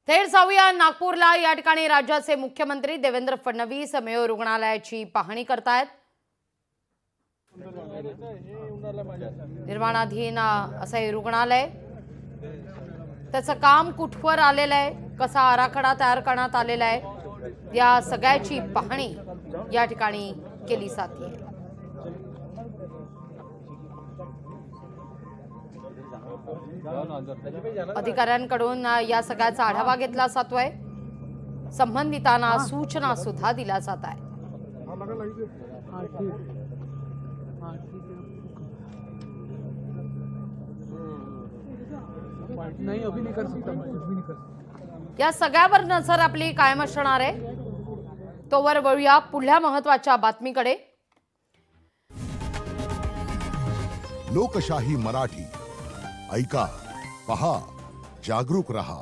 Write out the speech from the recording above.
थेट जाऊया नागपूरला। या ठिकाणी राज्याचे मुख्यमंत्री देवेंद्र फडणवीस मेयो रुग्णालयाची पाहणी करतायत। निर्माणाधीन असं हे रुग्णालय, त्याचं काम कुठवर आलेलं आहे, कसा आराखडा तयार करण्यात आलेला आहे, या सगळ्याची पाहणी या ठिकाणी केली जाते। अधिकाऱ्यांकडून या सगळ्याचा आढावा घेतला जातोय। संबंधितांना सूचना सुद्धा दिल्या जात आहेत। नहीं अभी नहीं कर सकता, कुछ भी नहीं कर सकता। या सगळ्यावर नजर आपली कायम असणार आहे। तोवर वळूया पुढल्या महत्त्वाच्या बातमीकडे। लोकशाही मराठी ऐका, पहा, जागरूक रहा।